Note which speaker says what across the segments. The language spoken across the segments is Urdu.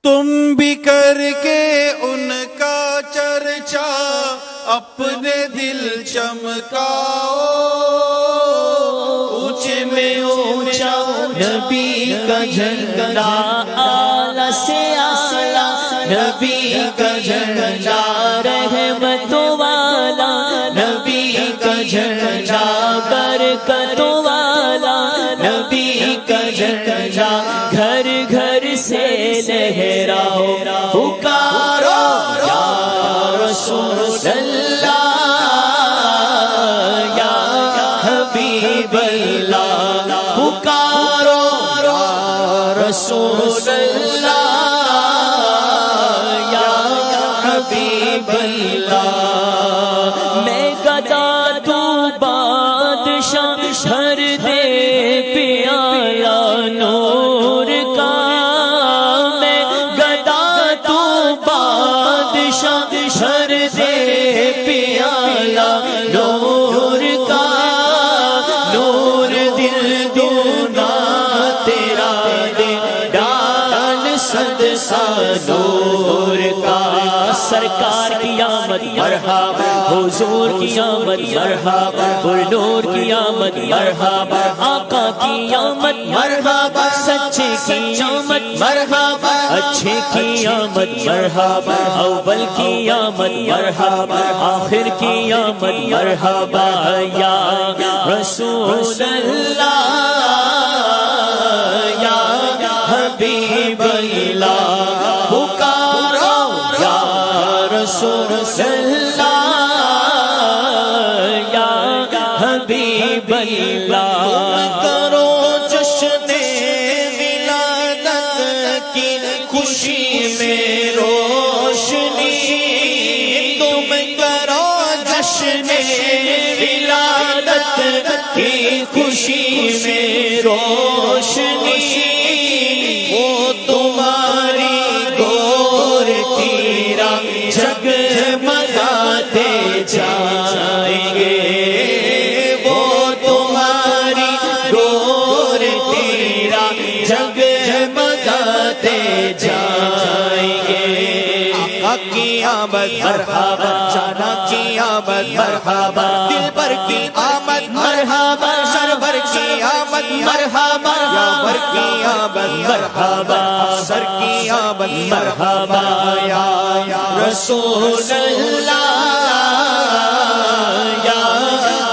Speaker 1: تم بھی کر کے ان کا چرچا اپنے دل چمکاؤ،
Speaker 2: اونچے میں اونچا نبی کا جھنڈا، اعلیٰ سے اعلیٰ نبی کا جھنڈا، رحمتوں والا نبی کا جھنڈا، برکتوں والا نبی کا جھنڈا، گھر گھر سے لہراؤ پکارو یا رسول اللہ یا حبیب اللہ، پکارو یا رسول اللہ یا حبیب اللہ۔ میں گدا تو بادشاہ بھر دے پیالہ نور کا، میں گدا تو بادشاہ بھر دے پیالہ نور کا، نور دل دونا تیرا دے ڈال صد سا نور کا، سرکار کی آمد مرحبا، حضور کی آمد مرحبا، پر نور کی آمد مرحبا، آقا کی آمد مرحبا، سچے کی آمد مرحبا، اچھے کی آمد مرحبا، اول کی آمد مرحبا، آخر کی آمد مرحبا، یا رسول اللہ یا حبیب اللہ، پکارو یا رسول اللہ یا حبیب اللہ۔
Speaker 1: کرو جشن ولادت کی خوشی میں روشنی، تم کرو جشن
Speaker 2: ولادت کی خوشی میں روشنی،
Speaker 1: وہ
Speaker 2: تمہاری گور تیرا جگمگاتے جائیں گے، وہ تمہاری گور تیرا جگمگاتے جائیں گے۔
Speaker 1: آقا کی آمد
Speaker 2: مرحبا،
Speaker 1: جانا کی آمد
Speaker 2: مرحبا،
Speaker 1: دلبر کی آمد
Speaker 2: مرحبا،
Speaker 1: سرور کی آمد
Speaker 2: مرحبا،
Speaker 1: یاور کی آمد
Speaker 2: مرحبا،
Speaker 1: سر کی آمد
Speaker 2: مرحبا، یا رسول اللہ یا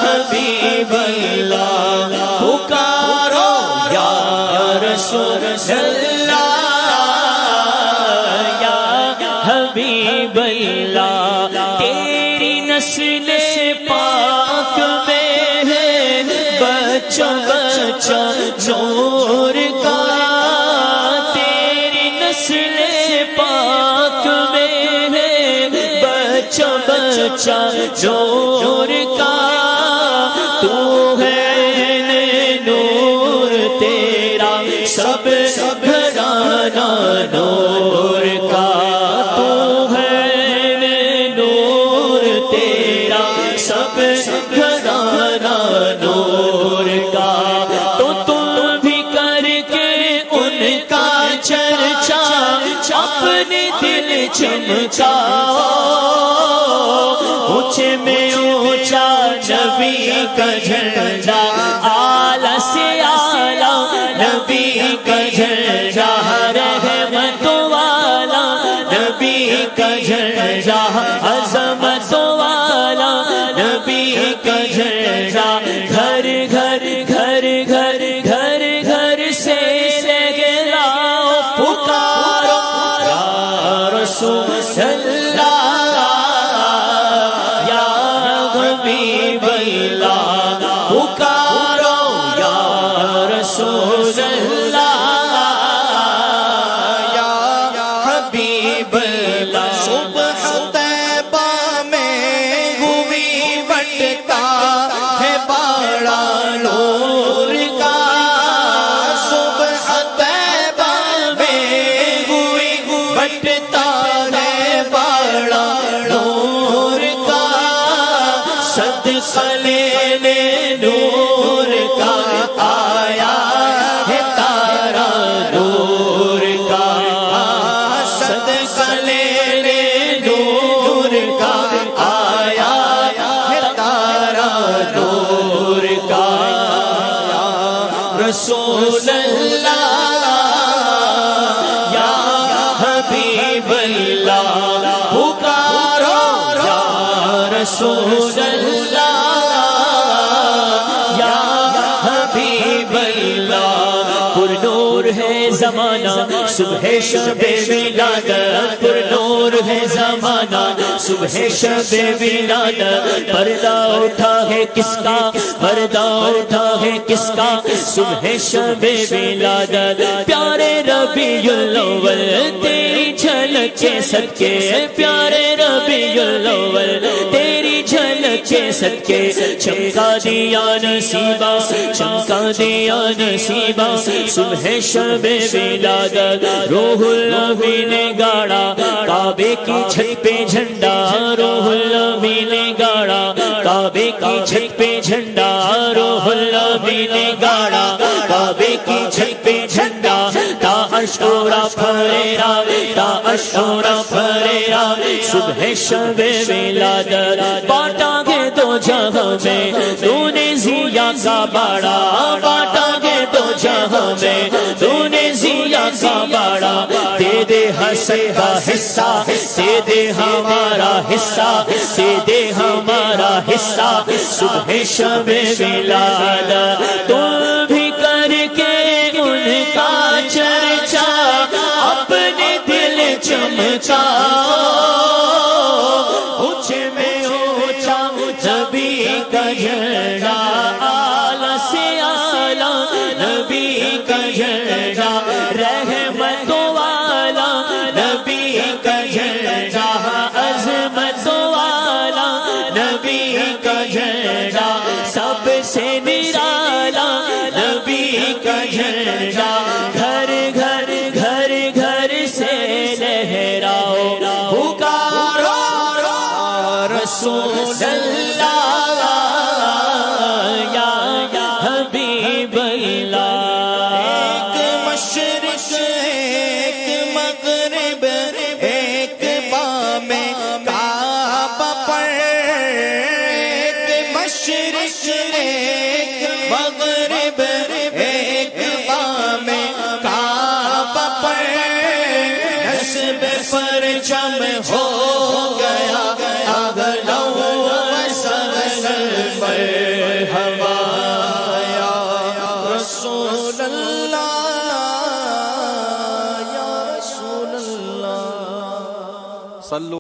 Speaker 2: حبیب اللہ، پکارو یا رسول اللہ یا حبیب اللہ۔ تیری نسل پاک میں ہے بچہ بچہ نور کا، تیری نسل پاک میں ہے بچہ بچہ نور کا، تو ہے نور تیرا سب گھرانہ نور کا، تو ہے نور تیرا سب گھرانہ نور کا، تو تم بھی کر کے ان کا چرچا اپنے دل چمکاؤ، اونچے میں اونچا نبی کا جھنڈا، اعلیٰ سے اعلیٰ نبی کا جھنڈا، رحمتوں والا نبی کا جھنڈا، عظمتوں والا نبی کا جھنڈا، گھر گھر گھر گھر گھر گھر سے لہراؤ پکارو یا رسول اللہ یا حبیب اللہ، پکارو یا رسول اللہ
Speaker 1: یا حبیب اللہ۔ صبح طیبہ میں ہوئی بٹتا ہے باڑا نور کا، صبح طیبہ میں ہوئی بٹتا ہے باڑا
Speaker 2: سکلے نور کا آیا ہے تارا نور کا رسول اللہ یا حبیب اللہ پکارو یا رسول اللہ یا حبیب اللہ پر نور ہے زمانہ صبح شب ولادت پر نور ہے زمانہ صبح شب ولادت پردہ اٹھا ہے کس کا پردہ اٹھا ہے کس کا صبح شب ولادت پیارے ربیع الاول تیری جھلک کے صدقے پیارے ربیع الاول تیری جھلک کے صدقے چمکا دیا نصیبہ چمکا دیا نصیبہ صبح شب ولادت روح النبی نے گاڑا کعبے کی چھت پہ جھنڈا روح النبی نے گاڑا کعبے کی چھت پہ جھنڈا روح النبی نے گاڑا کعبے کی چھت پہ جھنڈا تا اشورا پھریرا تا اشورا پھریرا صبح شب ولادت بانٹا گے دو جہاں میں تو نے ضیا کا باڑا بانٹا گے دو جہاں میں تو نے ضیا کا باڑا دے دے حسن کا حصہ دے دے ہمارا حصہ دے دے ہمارا حصہ صبح شب ولادت تم بھی کر کے ان کا چرچا اپنے دل چمکا اونچے میں اونچا نبی کا جھنڈا اعلیٰ سے اعلیٰ نبی کا جھنڈا رحمت والا نبی کا جھنڈا عظمت والا نبی کا جھنڈا سب سے نرالا نبی کا جھنڈا گھر گھر گھر گھر سے لہراؤ پکارو رسول اللہ یا حبیب اللہ
Speaker 1: ایک مشرق ایک مغرب ایک بام کعبہ پر ایک مشرق ایک مغرب ایک بام کعبہ پر نسب پرچم ہو گیا اگلو وسلم مرحبا یا رسول اللہ یا رسول اللہ صلو